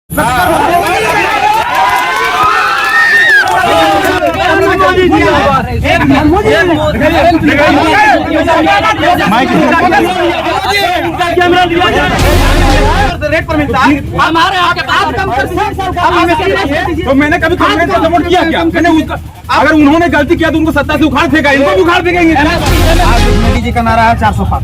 हमारे आपके पास तो मैंने कभी कांग्रेस का सपोर्ट किया क्या? मैंने उसका, अगर उन्होंने गलती किया तो उनको सत्ता से उखाड़ फेंका, इनको भी उखाड़ फेंकेंगे। आज मोदी जी का नारा है 400 पार।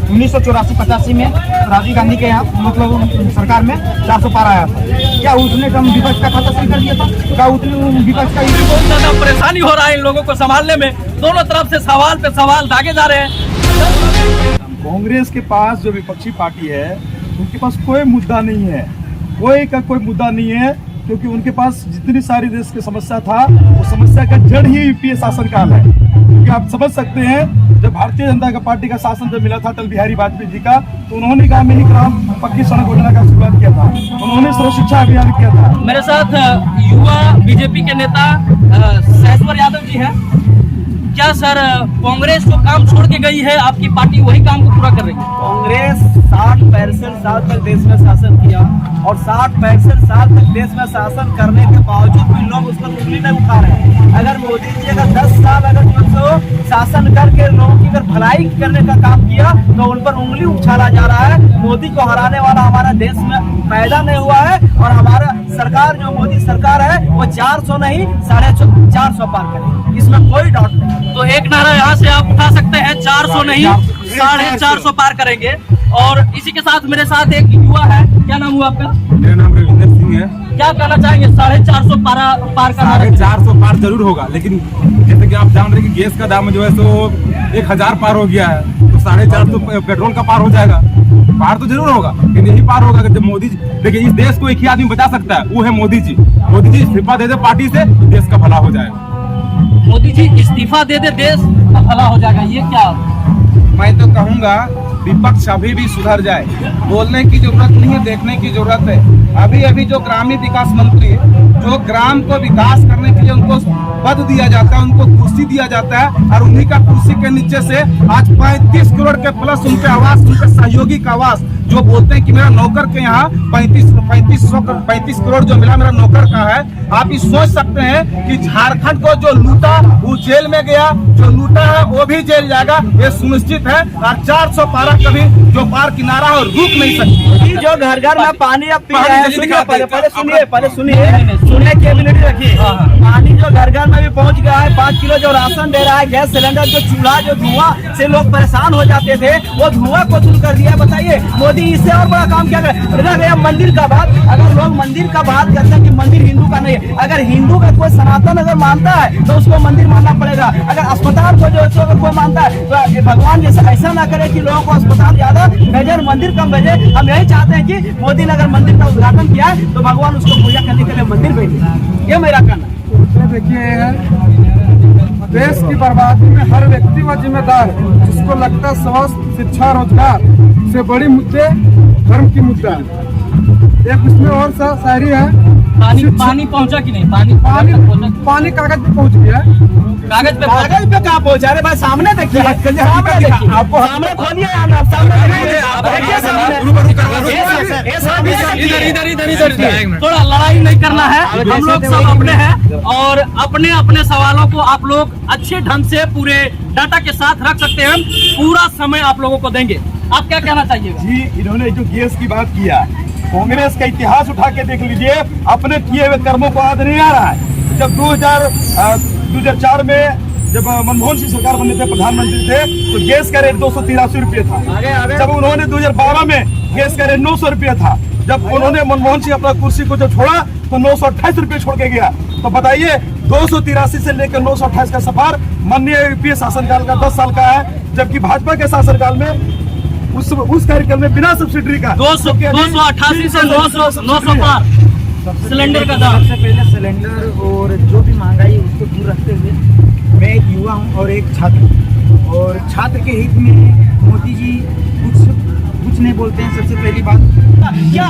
1984-85 में राजीव गांधी के यहाँ मतलब सरकार में 400 पार आया था। क्या उसने कम विपक्ष का खाता सही कर दिया था? क्या उतने विपक्ष का बहुत ज्यादा परेशानी हो रहा है इन लोगों को संभालने में। दोनों तरफ से सवाल पे सवाल दागे जा रहे हैं। कांग्रेस के पास जो विपक्षी पार्टी है उनके पास कोई मुद्दा नहीं है, कोई मुद्दा नहीं है, क्योंकि उनके पास जितनी सारी देश की समस्या था वो समस्या का जड़ ही यूपीए शासनकाल है। क्योंकि आप समझ सकते हैं जब भारतीय जनता पार्टी का शासन जब मिला था अटल बिहारी वाजपेयी जी का, तो उन्होंने कहा मिनी ग्राम पक्की सड़क योजना का शुरुआत किया था, उन्होंने सर्व शिक्षा अभियान किया था। मेरे साथ युवा बीजेपी के नेता सहस्वर यादव जी हैं। क्या सर कांग्रेस जो काम छोड़ के गई है आपकी पार्टी वही काम को पूरा कर रही है? कांग्रेस 60-65 साल तक देश में शासन किया और 60-65 साल तक देश में शासन करने के बावजूद भी लोग उस पर उंगली नहीं उठा रहे हैं। अगर मोदी जी अगर 10 साल अगर जो शासन करके लोगों की अगर भलाई करने का काम किया तो उन पर उंगली उछाला जा रहा है। मोदी को हराने वाला हमारा देश में पैदा नहीं हुआ है और हमारा सरकार जो मोदी सरकार है वो 400 नहीं 450 पार करेगी, इसमें कोई डाउट नहीं। तो एक नारा यहाँ से आप उठा सकते हैं, 400 नहीं 450 पार करेंगे। और इसी के साथ मेरे साथ एक युवा है, क्या नाम हुआ आपका? मेरा नाम रविंदर सिंह है। क्या कहना चाहेंगे? 450 पार का 450 पार जरूर होगा, लेकिन जैसे कि आप जान रहे हैं कि गैस का दाम जो है सो 1000 पार हो गया है, तो 450 पेट्रोल का पार हो जाएगा। पार तो जरूर होगा, लेकिन यही पार होगा जब मोदी जी, देखिए इस देश को एक ही आदमी बचा सकता है, वो है मोदी जी। मोदी जी इस्तीफा दे दे पार्टी से, देश का भला हो जाएगा। मोदी जी इस्तीफा दे दे, देश का भला हो जाएगा, ये क्या? मैं तो कहूँगा विपक्ष अभी भी सुधर जाए। बोलने की जरूरत नहीं है, देखने की जरूरत है। अभी जो ग्रामीण विकास मंत्री जो ग्राम को विकास करने के लिए उनको पद दिया जाता है, उनको कुर्सी दिया जाता है, और उन्हीं का कुर्सी के नीचे से आज 35 करोड़ के प्लस उनके आवास, उनके सहयोगी का आवास, जो बोलते हैं कि मेरा नौकर के यहाँ 35 करोड़ जो मिला मेरा नौकर का है। आप ये सोच सकते हैं कि झारखंड को जो लूटा वो जेल में गया, जो लूटा है वो भी जेल जाएगा, ये सुनिश्चित है। और 400 पारा कभी जो पार किनारा है रुक नहीं सकती। जो घर घर में पानी अब पी रहे हैं, पहले सुनिए कैबिनेट रखिए। पानी जो घर घर में भी पहुंच गया है, 5 किलो जो राशन दे रहा है, गैस सिलेंडर, जो चूल्हा, जो धुआं से लोग परेशान हो जाते थे वो धुआं को दूर कर दिया। बताइए मोदी इससे और बड़ा काम क्या करे? मंदिर का बात, अगर लोग मंदिर का बात करते हैं कि मंदिर हिंदू का नहीं है, अगर हिंदू का कोई सनातन अगर मानता है तो उसको मंदिर मानना पड़ेगा। अगर अस्पताल को जो अगर कोई मानता है तो भगवान जैसा ऐसा ना करे कि लोगों को अस्पताल ज्यादा भेजे और मंदिर कम भेजे। हम यही चाहते हैं कि मोदी ने अगर मंदिर का उद्घाटन किया है तो भगवान उसको पूजा करने के लिए मंदिर भेजे। ये मेरा कहना। देखिए देश की बर्बादी में हर व्यक्ति व जिम्मेदार है। जिसको लगता है स्वास्थ्य, शिक्षा, रोजगार से बड़ी मुद्दे धर्म की मुद्दा है। एक इसमें और शायरी है, पानी पहुंचा कि नहीं? पानी कागज पे पहुंच गया। कागज पे कहाँ पहुंचा? अरे भाई सामने देखिए, आपको सामने खोलिए, इधर थोड़ा लड़ाई नहीं करना है, हम लोग सब अपने हैं और अपने अपने सवालों को आप लोग अच्छे ढंग से पूरे डाटा के साथ रख सकते हैं। पूरा समय आप लोगों को देंगे। आप क्या कहना चाहिएगा? जी, इन्होंने जो गैस की बात किया, कांग्रेस का इतिहास उठा के देख लीजिए, अपने किए हुए कर्मों को याद नहीं आ रहा है। जब 2004 में जब मनमोहन सिंह सरकार बने थे, प्रधानमंत्री थे, तो गैस का रेट 283 रुपये था। जब उन्होंने 2012 में गैस का रेट 900 रुपये था। जब उन्होंने मनमोहन सिंह अपना कुर्सी को जब छोड़ा तो 928 रुपये छोड़ के गया। तो बताइए 283 से लेकर 928 का सफर माननीय यूपीए शासनकाल का 10 साल का है, जबकि भाजपा के शासनकाल में उस कार्यक्रम में बिना सब्सिडी का 288 से 900 पार सिलेंडर का दाम। सबसे पहले सिलेंडर और जो भी महंगाई उसको दूर रखते हुए मैं एक युवा हूँ और एक छात्र, और छात्र के हित में मोदी जी कुछ नहीं बोलते हैं। सबसे पहली बात क्या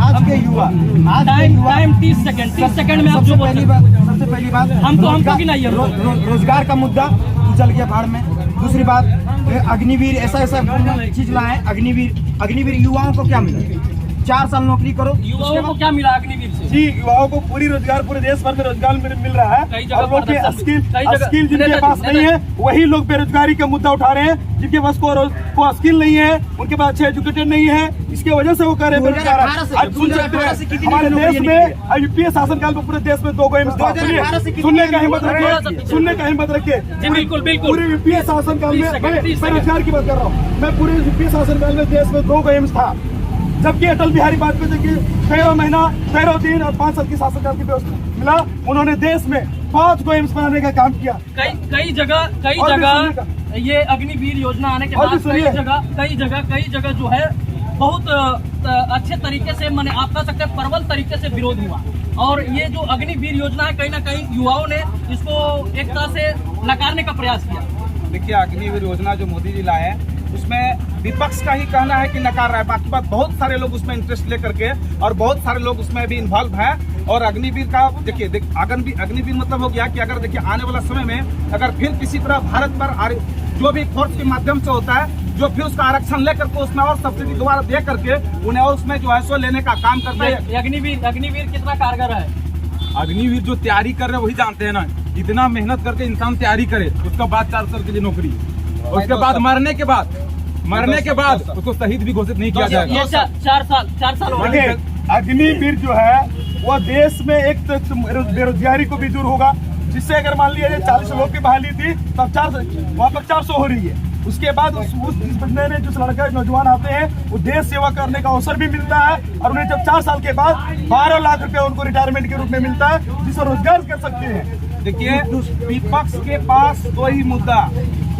आज के युवा टाइम 30 सेकंड में आप जो सबसे पहली बात हमको कि नहीं, रोजगार का मुद्दा चल गया भाड़ में। दूसरी बात, अग्निवीर ऐसा चीज लाए। अग्निवीर युवाओं को क्या मिला? 4 साल नौकरी करो, युवाओं को क्या मिला अग्निवीर से? जी, युवाओं को पूरी रोजगार, पूरे देश भर में रोजगार मिल रहा है। कई जगह और लोग पर स्किल जिनके पास नहीं है वही लोग बेरोजगारी का मुद्दा उठा रहे हैं। जिनके पास को स्किल नहीं है, उनके पास अच्छे एजुकेटेड नहीं है, इसकी वजह से वो कर रहे हैं बेरोजगार। आज सुन सकते हैं हमारे देश में यूपीए शासनकाल में पूरे देश में 2 एम्स था। सुनने का हिम्मत रखिए। जी बिल्कुल बिल्कुल। पूरे यूपीए शासनकाल में, मैं बेरोजगार की बात कर रहा हूँ, मैं पूरे यूपीए शासनकाल में देश में 2 एम्स था। जबकि अटल बिहारी वाजपेयी जी 13 महीना 13 दिन और 5 साल की शासनकाल की व्यवस्था मिला, उन्होंने देश में 5 एम्स बनाने का काम किया। कई जगह ये अग्निवीर योजना आने के बाद कई जगह जो है बहुत अच्छे तरीके से, मैंने आप कह सकते हैं प्रबल तरीके से विरोध हुआ। और ये जो अग्निवीर योजना है, कहीं ना कहीं युवाओं ने इसको एक तरह से नकारने का प्रयास किया। देखिए, अग्निवीर योजना जो मोदी जी लाए हैं उसमें विपक्ष का ही कहना है कि नकार रहा है। बाकी बात, बहुत सारे लोग उसमें इंटरेस्ट लेकर के और बहुत सारे लोग उसमें भी इन्वॉल्व हैं। और अग्निवीर का देखिए अग्निवीर मतलब हो गया कि अगर देखिए आने वाला समय में अगर फिर किसी तरह भारत पर जो भी फोर्स के माध्यम से होता है, जो फिर उसका आरक्षण लेकर के उसमें और सब्सिडी दोबारा दे करके उन्हें और उसमें जो है सो लेने का काम करता है। अग्निवीर कितना कारगर है? अग्निवीर जो तैयारी कर रहे हैं वही जानते हैं ना। इतना मेहनत करके इंसान तैयारी करे, उसका बाद 4 साल के लिए नौकरी, उसके बाद मरने के बाद उसको शहीद भी घोषित नहीं किया जाएगा। ये 4 साल हो गए। अग्निवीर जो है वह देश में एक बेरोजगारी को भी दूर होगा, जिससे अगर मान लिया 40 लोग की बहाली थी तब 400 हो रही है। उसके बाद उस नए जो लड़का नौजवान आते हैं वो देश सेवा करने का अवसर भी मिलता है और उन्हें जब 4 साल के बाद 12 लाख रुपए उनको रिटायरमेंट के रूप में मिलता है, जिससे रोजगार कर सकते हैं। देखिए, विपक्ष के पास 2 ही मुद्दा,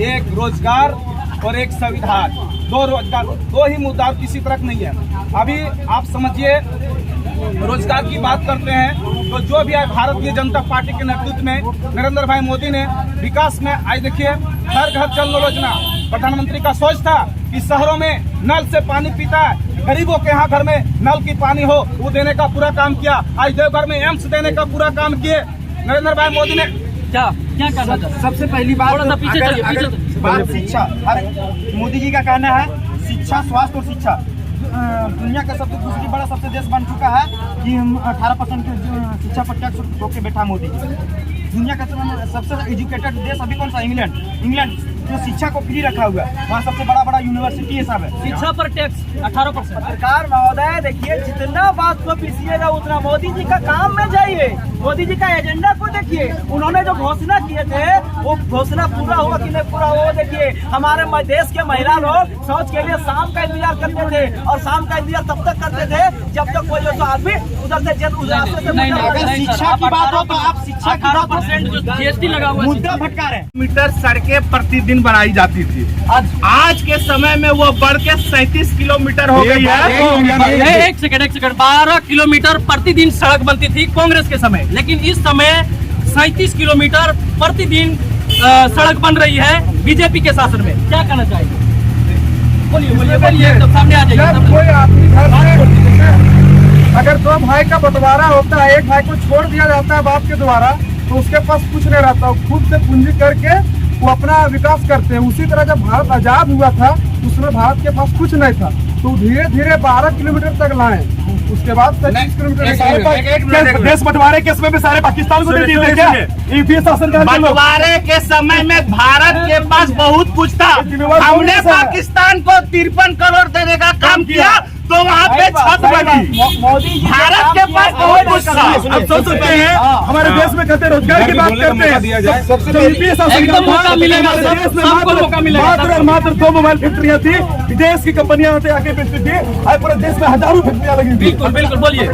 एक रोजगार और एक संविधान। 2 ही मुद्दा, किसी तरह नहीं है। अभी आप समझिए, रोजगार की बात करते हैं तो जो भी है भारतीय जनता पार्टी के नेतृत्व में नरेंद्र भाई मोदी ने विकास में आज देखिए हर घर जल योजना, प्रधानमंत्री का सोच था कि शहरों में नल से पानी पीता है, गरीबों के यहाँ घर में नल की पानी हो वो देने का पूरा काम किया। आज देवघर में एम्स देने का पूरा काम किए नरेंद्र भाई मोदी ने। क्या करना चाहते? सबसे पहली बात, थोड़ा सा पीछे बात शिक्षा, मोदी जी का कहना है शिक्षा, स्वास्थ्य और शिक्षा। दुनिया का दूसरी बड़ा सबसे देश बन चुका है कि हम 18% की शिक्षा पर टैक्स रोके बैठा मोदी जी। दुनिया का सबसे एजुकेटेड देश अभी कौन सा? इंग्लैंड जो शिक्षा को फ्री रखा हुआ है, वहाँ सबसे बड़ा यूनिवर्सिटी है सब है। शिक्षा पर टैक्स 18%। सरकार महोदय देखिए, जितना बात को पीसिएगा उतना मोदी जी का काम में जाइए, मोदी जी का एजेंडा को देखिए। उन्होंने जो घोषणा किए थे वो घोषणा पूरा हुआ कि नहीं पूरा हुआ, देखिए। हमारे देश के महिला लोग शौच के लिए शाम का इंतजार करते थे और शाम का इंतजार तब तक करते थे जब तक कोई जो आदमी उधर से शिक्षा की बात हो तो आप शिक्षा की 18% जो GST लगा हुआ है, मुद्दा भटका रहे हैं। मीटर सड़कें प्रतिदिन बनाई जाती थी, आज के समय में वो बढ़ के 37 किलोमीटर हो गई है। एक सेकंड 12 किलोमीटर प्रतिदिन सड़क बनती थी कांग्रेस के समय, लेकिन इस समय 37 किलोमीटर प्रतिदिन सड़क बन रही है बीजेपी के शासन में। क्या कहना चाहिए? बोलिए, तो सामने आ जाइए। कोई आदमी घर में अगर 2 भाई का बंटवारा होता है, एक भाई को छोड़ दिया जाता है बाप के द्वारा, तो उसके पास कुछ नहीं रहता, खुद से पूंजी करके वो अपना विकास करते हैं। उसी तरह जब भारत आजाद हुआ था उसमें भारत के पास कुछ नहीं था, तो धीरे धीरे 12 किलोमीटर तक लाए, उसके बाद 30 किलोमीटर। देश बंटवारे के समय में सारे पाकिस्तान को दे दिए थे क्या? यूपीए शासन बंटवारे के समय में भारत के पास बहुत कुछ था, हमने पाकिस्तान को 53 करोड़ देने का काम किया तो वहाँ पे छत बनी। मोदी जी भारत के पास बहुत कुछ था। अब सोच सकते हैं हमारे देश में कहते रोजगार की बात करते हैं, सबसे यूपीए शासन मौका मिलेगा, सबको मौका मिलेगा। मात्र 2 मोबाइल फैक्ट्रियाँ थी, विदेश की कंपनियां आके बेचती थी, आज पूरे देश में हजारों फैक्ट्रियां लगी। बिल्कुल बोलिए।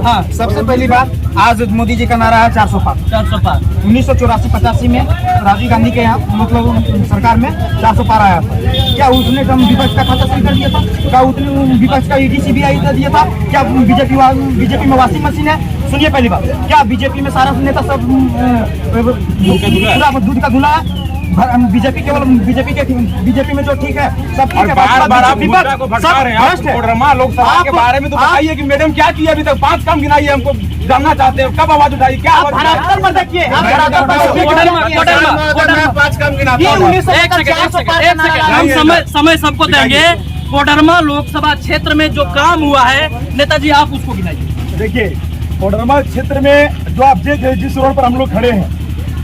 हाँ, सबसे पहली बात, आज मोदी जी का नारा है 400 पार। 1984-85 में राजीव गांधी के यहाँ मतलब सरकार में 400 पार आया था। क्या उसने विपक्ष का खाता सही कर दिया था? क्या उसने विपक्ष का CBI दिया था? क्या बीजेपी में वॉशिंग मशीन है? सुनिए पहली बात, क्या बीजेपी में सारा नेता सब पूरा दूध का धुला है? बीजेपी में जो ठीक है सब ठीक और है। बार बार आप विपक्ष मुद्दा को भटका रहे हैं। आप भ्रष्ट है। कोडरमा लोकसभा के बारे में तो बताइए कि मैडम क्या किया अभी तक, 5 काम गिनाइए, हमको जानना चाहते हैं। कब आवाज उठाई, क्या आवाज उठाई? धरातल पर देखिए, आप धरातल पर देखिए। कोडरमा 5 काम गिनाता ये हूँ। 1970 हम समय सबको देंगे। कोडरमा लोकसभा क्षेत्र में जो काम हुआ है नेताजी, आप उसको गिनाइए। देखिए, कोडरमा क्षेत्र में जो आप देख रहे हैं, जिस रोड पर हम लोग खड़े हैं,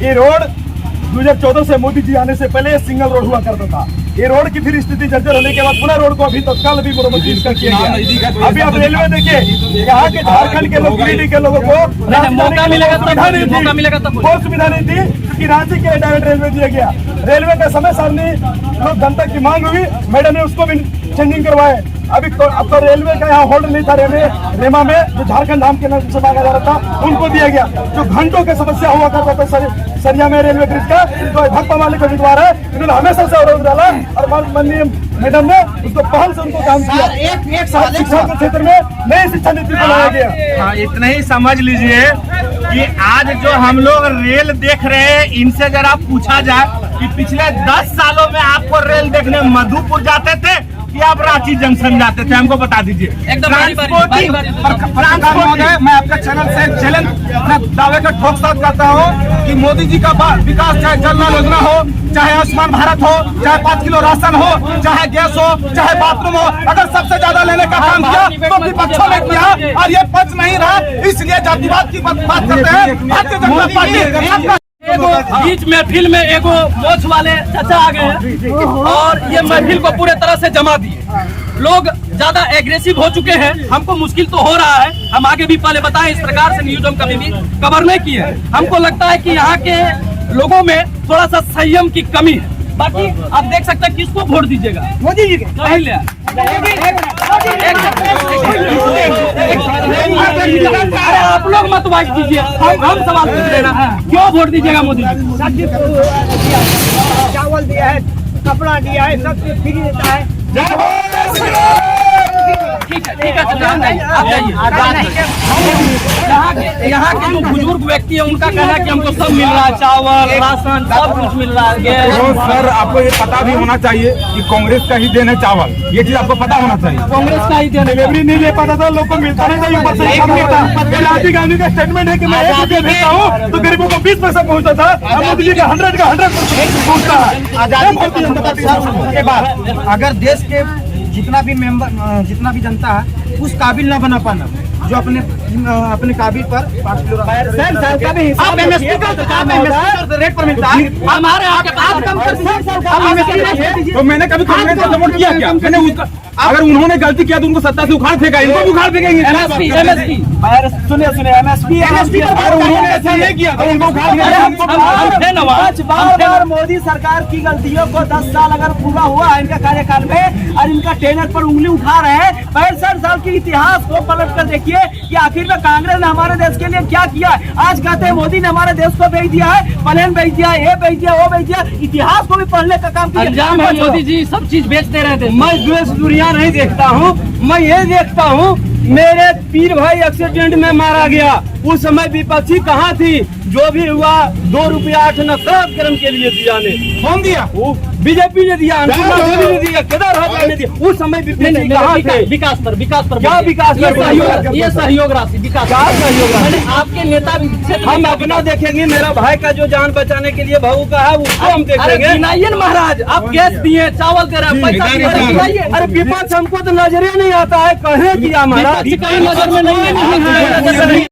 ये रोड 2014 से मोदी जी आने से पहले सिंगल रोड हुआ करता था। ये रोड की फिर स्थिति जर्जर होने के बाद पूरा रोड को अभी तत्काल भी मरम्मति इसका किया गया। अभी आप रेलवे देखिए, यहाँ के झारखंड के लोग, गिरिडीह के लोगों को मौका मिलेगा तब, सुविधा नहीं थी। मौका मिलेगा तब। कोई सुविधा नहीं थी क्योंकि रांची के डायरेक्ट रेलवे दिया गया। रेलवे का समय सारणी जो जनता की मांग हुई, मैडम ने उसको भी चेंजिंग करवाए। अभी अब तो रेलवे का यहाँ होल्ड नहीं था, रेमा में जो झारखंड धाम के नाम से मांगा जा रहा था उनको दिया गया। जो घंटों की समस्या हुआ करता था सरिया में रेलवे ब्रिज का, जो भक्ता मालिक का उम्मीदवार है, इन्होंने हमेशा से अवरोध डाला और माननीय मैडम ने उसको पहल से उनको काम किया। एक साथ शिक्षा के क्षेत्र में नई शिक्षा नीति बनाया गया। हाँ, इतना ही समझ लीजिए कि आज जो हम लोग रेल देख रहे हैं, इनसे जरा पूछा जाए कि पिछले 10 सालों में आपको रेल देखने मधुपुर जाते थे कि आप रांची जंक्शन जाते थे, हमको बता दीजिए। एकदम ट्रांसपोर्टिंग मैं आपका चैनल से चैलेंज अपने दावे का ठोक साथ करता हूँ कि मोदी जी का विकास, चाहे जल नल योजना हो, चाहे आयुष्मान भारत हो, चाहे 5 किलो राशन हो, चाहे गैस हो, चाहे बाथरूम हो, अगर सबसे ज्यादा लेने का काम किया तो विपक्षों ने किया और ये पक्ष नहीं रहा। इसलिए जातिवाद की बात करते हैं। भारतीय जनता पार्टी एगो बीच महफिल में एगो मोछ वाले चाचा आ गए हैं और ये महफिल को पूरे तरह से जमा दिए। लोग ज्यादा एग्रेसिव हो चुके हैं, हमको मुश्किल तो हो रहा है। हम आगे भी पहले बताएं, इस प्रकार से न्यूज हम कभी भी कवर नहीं किए। हमको लगता है कि यहाँ के लोगों में थोड़ा सा संयम की कमी है। बाकी आप देख सकते हैं किसको वोट दीजिएगा, मोदी जी के। अरे आप लोग मत बात कीजिए, हम सवाल पूछ रहे हैं, क्यों वोट दीजिएगा मोदी जी? चावल दिया है, कपड़ा दिया है, सब चीज फ्री देता है। ठीक है आप जाइए। यहाँ के जो बुजुर्ग व्यक्ति है उनका कहना है कि हमको सब मिल रहा है, चावल, राशन, सब कुछ मिल रहा है, गैस। तो सर आपको ये पता भी होना चाहिए कि कांग्रेस का ही देन है चावल, ये चीज आपको पता होना चाहिए। कांग्रेस का ही देन है। डिलीवरी नहीं ले पाता था, लोग को मिलता नहीं था, ऊपर से कम मिलता। राजीव गांधी का स्टेटमेंट है कि मैं 1 रुपया देता हूँ तो गरीबों को 20 पैसा पहुँचता था। अब मोदी जी का 100% पहुँचता है। आजादी के बाद अगर देश के जितना भी जनता है उस काबिल ना बना पाना, जो अपने काबिल पर 5 किलो आप MSP का रेट पर मिलता है, हमारे यहाँ के पास कम कर तो मैंने कभी कांग्रेस को सपोर्ट किया क्या? मैंने उसका, अगर उन्होंने गलती किया तो उनको सत्ता से उखाड़ फेंका, इनको भी उखाड़ फेंकेंगे। MSP सुनिए MSP अगर उन्होंने ऐसा नहीं किया तो उनको उखाड़ फेंकेंगे। बार मोदी सरकार की गलतियों को 10 साल अगर पूरा हुआ है इनका कार्यकाल में और इनका टेनर पर उंगली उठा रहे हैं, 65 साल के इतिहास को पलट कर देखिए कि आखिर में कांग्रेस ने हमारे देश के लिए क्या किया है। आज कहते हैं मोदी ने हमारे देश को बेच दिया है, प्लेन बेच दिया, ये बेच दिया, वो बेच दिया। इतिहास को भी पढ़ने का काम किया। अंजाम है मोदी जी सब चीज बेचते रहते। मैं द्वेष दुनिया नहीं देखता हूँ, मैं ये देखता हूँ मेरे पीर भाई एक्सीडेंट में मारा गया, उस समय विपक्षी कहाँ थी? जो भी हुआ 2 रुपया 8 आना कर्म के लिए दिया ने, कौन दिया? वो बीजेपी ने दिया, मोदी ने दिया, केदारनाथ ने दिया। उस समय विपक्षी कहाँ थे? विकास पर क्या विकास? ये सहयोग राशि विकास सहयोग राशि आपके नेता हम अपना देखेंगे। मेरा भाई का जो जान बचाने के लिए भाऊ का है उसको हम देखेंगे। गिनाइए महाराज, आप गैस दिए, चावल दे रहे हैं, पैसा दिए, अरे विपक्ष हमको तो नजरे नहीं आता है, कहे कि हमारा विपक्ष कहीं नजर में नहीं है।